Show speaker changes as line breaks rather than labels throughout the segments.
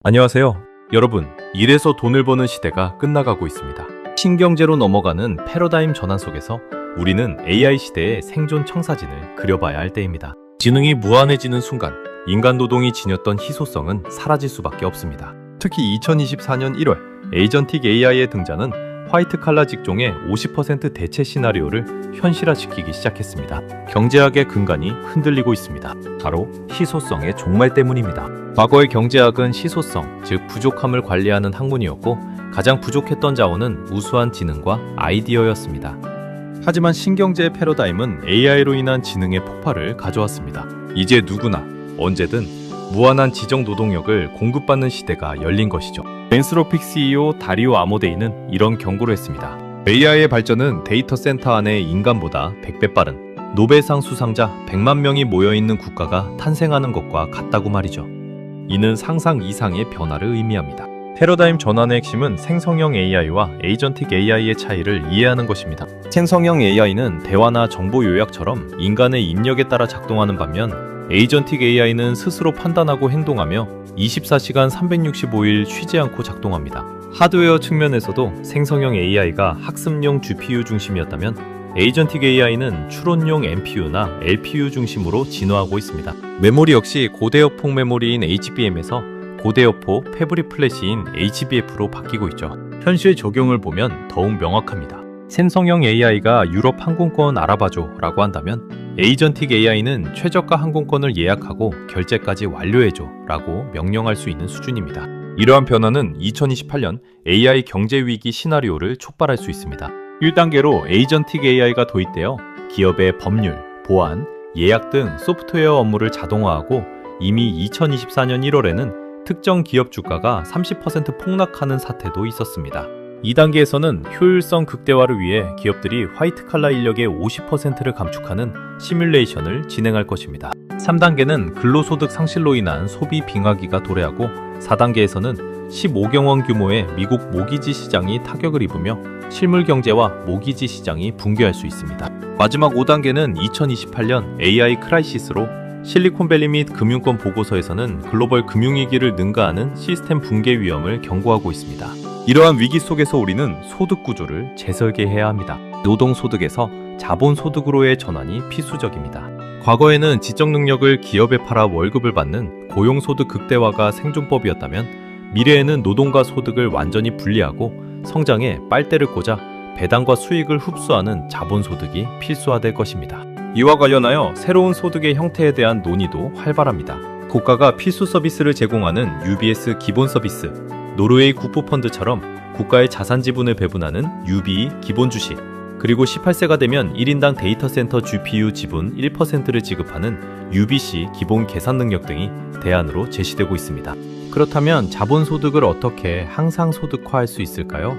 안녕하세요. 여러분, 일해서 돈을 버는 시대가 끝나가고 있습니다. 신경제로 넘어가는 패러다임 전환 속에서 우리는 AI 시대의 생존 청사진을 그려봐야 할 때입니다. 지능이 무한해지는 순간 인간 노동이 지녔던 희소성은 사라질 수밖에 없습니다. 특히 2024년 1월 에이전틱 AI의 등장은 화이트 칼라 직종의 50% 대체 시나리오를 현실화시키기 시작했습니다. 경제학의 근간이 흔들리고 있습니다. 바로 희소성의 종말 때문입니다. 과거의 경제학은 희소성, 즉 부족함을 관리하는 학문이었고 가장 부족했던 자원은 우수한 지능과 아이디어였습니다. 하지만 신경제의 패러다임은 AI로 인한 지능의 폭발을 가져왔습니다. 이제 누구나 언제든 무한한 지적 노동력을 공급받는 시대가 열린 것이죠. 랜스로픽 CEO 다리오 아모데이는 이런 경고를 했습니다. AI의 발전은 데이터 센터 안에 인간보다 100배 빠른 노벨상 수상자 100만 명이 모여있는 국가가 탄생하는 것과 같다고 말이죠. 이는 상상 이상의 변화를 의미합니다. 패러다임 전환의 핵심은 생성형 AI와 에이전틱 AI의 차이를 이해하는 것입니다. 생성형 AI는 대화나 정보 요약처럼 인간의 입력에 따라 작동하는 반면 에이전틱 AI는 스스로 판단하고 행동하며 24시간 365일 쉬지 않고 작동합니다. 하드웨어 측면에서도 생성형 AI가 학습용 GPU 중심이었다면 에이전틱 AI는 추론용 NPU나 LPU 중심으로 진화하고 있습니다. 메모리 역시 고대역폭 메모리인 HBM에서 고대역폭 패브릭 플래시인 HBF로 바뀌고 있죠. 현실 적용을 보면 더욱 명확합니다. 생성형 AI가 유럽 항공권 알아봐줘 라고 한다면 에이전틱 AI는 최저가 항공권을 예약하고 결제까지 완료해줘 라고 명령할 수 있는 수준입니다. 이러한 변화는 2028년 AI 경제위기 시나리오를 촉발할 수 있습니다. 1단계로 에이전틱 AI가 도입되어 기업의 법률, 보안, 예약 등 소프트웨어 업무를 자동화하고 이미 2024년 1월에는 특정 기업 주가가 30% 폭락하는 사태도 있었습니다. 2단계에서는 효율성 극대화를 위해 기업들이 화이트 칼라 인력의 50%를 감축하는 시뮬레이션을 진행할 것입니다. 3단계는 근로소득 상실로 인한 소비 빙하기가 도래하고 4단계에서는 15경 원 규모의 미국 모기지 시장이 타격을 입으며 실물 경제와 모기지 시장이 붕괴할 수 있습니다. 마지막 5단계는 2028년 AI 크라이시스로 실리콘밸리 및 금융권 보고서에서는 글로벌 금융위기를 능가하는 시스템 붕괴 위험을 경고하고 있습니다. 이러한 위기 속에서 우리는 소득 구조를 재설계해야 합니다. 노동소득에서 자본소득으로의 전환이 필수적입니다. 과거에는 지적 능력을 기업에 팔아 월급을 받는 고용소득 극대화가 생존법이었다면 미래에는 노동과 소득을 완전히 분리하고 성장에 빨대를 꽂아 배당과 수익을 흡수하는 자본소득이 필수화될 것입니다. 이와 관련하여 새로운 소득의 형태에 대한 논의도 활발합니다. 국가가 필수 서비스를 제공하는 UBS 기본 서비스, 노르웨이 국부펀드처럼 국가의 자산 지분을 배분하는 UBE 기본 주식, 그리고 18세가 되면 1인당 데이터 센터 GPU 지분 1%를 지급하는 UBC 기본 계산 능력 등이 대안으로 제시되고 있습니다. 그렇다면 자본소득을 어떻게 항상소득화할 수 있을까요?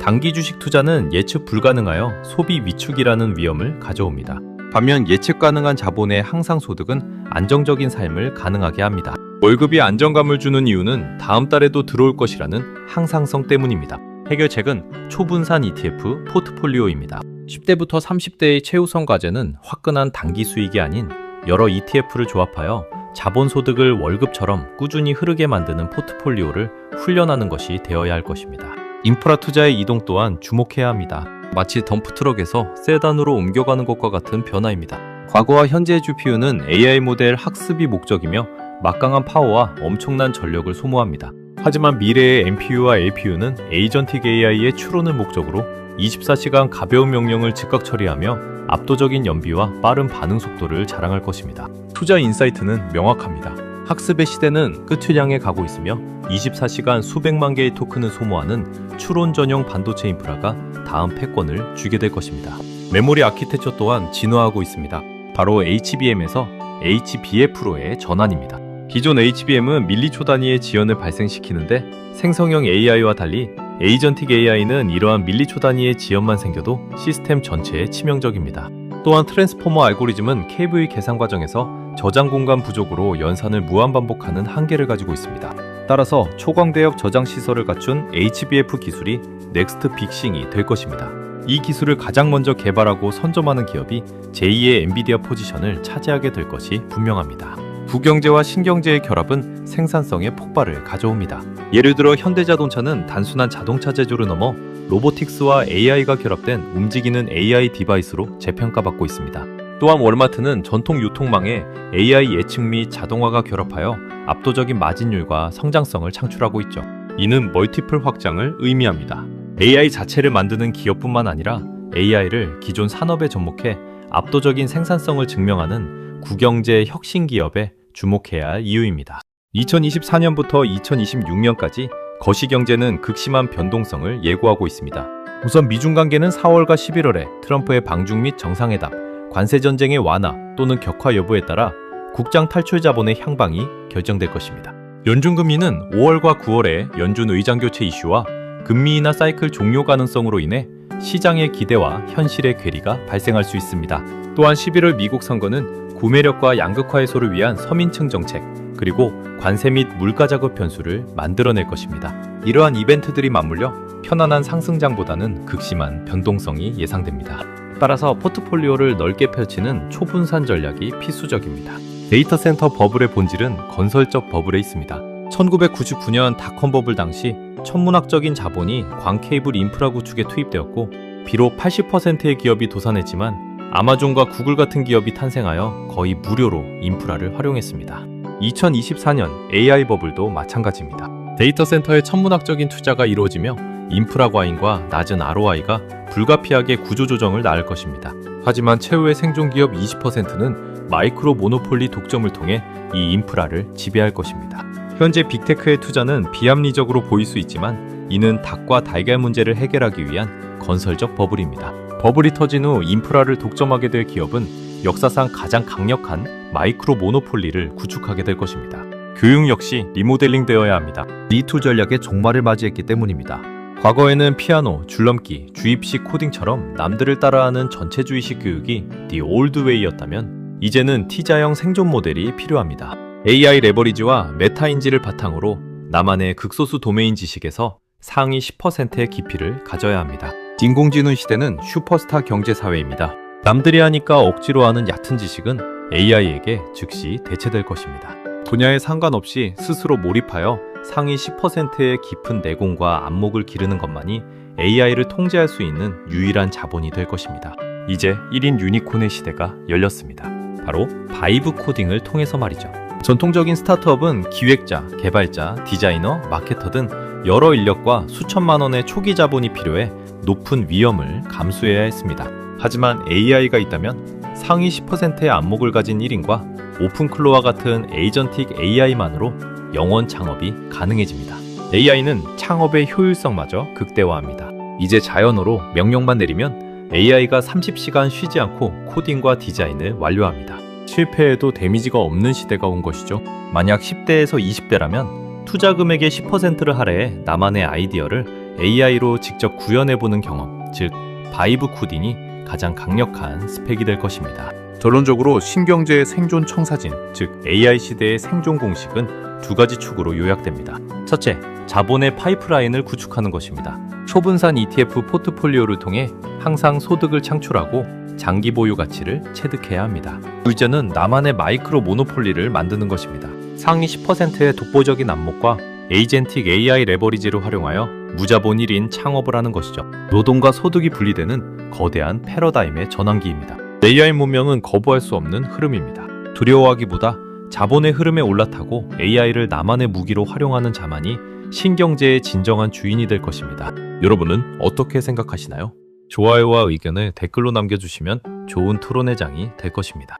단기 주식 투자는 예측 불가능하여 소비 위축이라는 위험을 가져옵니다. 반면 예측 가능한 자본의 항상소득은 안정적인 삶을 가능하게 합니다. 월급이 안정감을 주는 이유는 다음 달에도 들어올 것이라는 항상성 때문입니다. 해결책은 초분산 ETF 포트폴리오입니다. 10대부터 30대의 최우선 과제는 화끈한 단기 수익이 아닌 여러 ETF를 조합하여 자본소득을 월급처럼 꾸준히 흐르게 만드는 포트폴리오를 훈련하는 것이 되어야 할 것입니다. 인프라 투자의 이동 또한 주목해야 합니다. 마치 덤프트럭에서 세단으로 옮겨가는 것과 같은 변화입니다. 과거와 현재의 GPU는 AI 모델 학습이 목적이며 막강한 파워와 엄청난 전력을 소모합니다. 하지만 미래의 NPU와 LPU는 에이전틱 AI의 추론을 목적으로 24시간 가벼운 명령을 즉각 처리하며 압도적인 연비와 빠른 반응 속도를 자랑할 것입니다. 투자 인사이트는 명확합니다. 학습의 시대는 끝을 향해 가고 있으며 24시간 수백만 개의 토큰을 소모하는 추론 전용 반도체 인프라가 다음 패권을 쥐게 될 것입니다. 메모리 아키텍처 또한 진화하고 있습니다. 바로 HBM에서 HBF로의 전환입니다. 기존 HBM은 밀리초 단위의 지연을 발생시키는데 생성형 AI와 달리 에이전틱 AI는 이러한 밀리초 단위의 지연만 생겨도 시스템 전체에 치명적입니다. 또한 트랜스포머 알고리즘은 KV 계산 과정에서 저장 공간 부족으로 연산을 무한반복하는 한계를 가지고 있습니다. 따라서 초광대역 저장 시설을 갖춘 HBF 기술이 넥스트 빅싱이 될 것입니다. 이 기술을 가장 먼저 개발하고 선점하는 기업이 제2의 엔비디아 포지션을 차지하게 될 것이 분명합니다. 국경제와 신경제의 결합은 생산성의 폭발을 가져옵니다. 예를 들어 현대자동차는 단순한 자동차 제조를 넘어 로보틱스와 AI가 결합된 움직이는 AI 디바이스로 재평가받고 있습니다. 또한 월마트는 전통 유통망에 AI 예측 및 자동화가 결합하여 압도적인 마진율과 성장성을 창출하고 있죠. 이는 멀티플 확장을 의미합니다. AI 자체를 만드는 기업뿐만 아니라 AI를 기존 산업에 접목해 압도적인 생산성을 증명하는 국영제 혁신 기업에 주목해야 할 이유입니다. 2024년부터 2026년까지 거시경제는 극심한 변동성을 예고하고 있습니다. 우선 미중 관계는 4월과 11월에 트럼프의 방중 및 정상회담, 관세 전쟁의 완화 또는 격화 여부에 따라 국장 탈출 자본의 향방이 결정될 것입니다. 연준금리는 5월과 9월에 연준 의장 교체 이슈와 금리 인하 사이클 종료 가능성으로 인해 시장의 기대와 현실의 괴리가 발생할 수 있습니다. 또한 11월 미국 선거는 구매력과 양극화 해소를 위한 서민층 정책, 그리고 관세 및 물가 자급 변수를 만들어낼 것입니다. 이러한 이벤트들이 맞물려 편안한 상승장보다는 극심한 변동성이 예상됩니다. 따라서 포트폴리오를 넓게 펼치는 초분산 전략이 필수적입니다. 데이터 센터 버블의 본질은 건설적 버블에 있습니다. 1999년 닷컴 버블 당시 천문학적인 자본이 광케이블 인프라 구축에 투입되었고, 비록 80%의 기업이 도산했지만 아마존과 구글 같은 기업이 탄생하여 거의 무료로 인프라를 활용했습니다. 2024년 AI 버블도 마찬가지입니다. 데이터 센터의 천문학적인 투자가 이루어지며 인프라 과잉과 낮은 ROI가 불가피하게 구조조정을 낳을 것입니다. 하지만 최후의 생존 기업 20%는 마이크로 모노폴리 독점을 통해 이 인프라를 지배할 것입니다. 현재 빅테크의 투자는 비합리적으로 보일 수 있지만 이는 닭과 달걀 문제를 해결하기 위한 건설적 버블입니다. 버블이 터진 후 인프라를 독점하게 될 기업은 역사상 가장 강력한 마이크로 모노폴리를 구축하게 될 것입니다. 교육 역시 리모델링 되어야 합니다. 리투 전략의 종말을 맞이했기 때문입니다. 과거에는 피아노, 줄넘기, 주입식 코딩처럼 남들을 따라하는 전체주의식 교육이 the old way였다면 이제는 T자형 생존 모델이 필요합니다. AI 레버리지와 메타인지를 바탕으로 나만의 극소수 도메인 지식에서 상위 10%의 깊이를 가져야 합니다. 인공지능 시대는 슈퍼스타 경제사회입니다. 남들이 하니까 억지로 하는 얕은 지식은 AI에게 즉시 대체될 것입니다. 분야에 상관없이 스스로 몰입하여 상위 10%의 깊은 내공과 안목을 기르는 것만이 AI를 통제할 수 있는 유일한 자본이 될 것입니다. 이제 1인 유니콘의 시대가 열렸습니다. 바로 바이브 코딩을 통해서 말이죠. 전통적인 스타트업은 기획자, 개발자, 디자이너, 마케터 등 여러 인력과 수천만 원의 초기 자본이 필요해 높은 위험을 감수해야 했습니다. 하지만 AI가 있다면 상위 10%의 안목을 가진 1인과 오픈클로와 같은 에이전틱 AI만으로 영원 창업이 가능해집니다. AI는 창업의 효율성마저 극대화합니다. 이제 자연어로 명령만 내리면 AI가 30시간 쉬지 않고 코딩과 디자인을 완료합니다. 실패해도 데미지가 없는 시대가 온 것이죠. 만약 10대에서 20대라면 투자 금액의 10%를 할애해 나만의 아이디어를 AI로 직접 구현해보는 경험, 즉 바이브 코딩이 가장 강력한 스펙이 될 것입니다. 결론적으로 신경제의 생존 청사진, 즉 AI 시대의 생존 공식은 두 가지 축으로 요약됩니다. 첫째, 자본의 파이프라인을 구축하는 것입니다. 초분산 ETF 포트폴리오를 통해 항상 소득을 창출하고 장기 보유 가치를 체득해야 합니다. 둘째는 나만의 마이크로 모노폴리를 만드는 것입니다. 상위 10%의 독보적인 안목과 에이젠틱 AI 레버리지를 활용하여 무자본 1인 창업을 하는 것이죠. 노동과 소득이 분리되는 거대한 패러다임의 전환기입니다. AI 문명은 거부할 수 없는 흐름입니다. 두려워하기보다 자본의 흐름에 올라타고 AI를 나만의 무기로 활용하는 자만이 신경제의 진정한 주인이 될 것입니다. 여러분은 어떻게 생각하시나요? 좋아요와 의견을 댓글로 남겨주시면 좋은 토론의 장이 될 것입니다.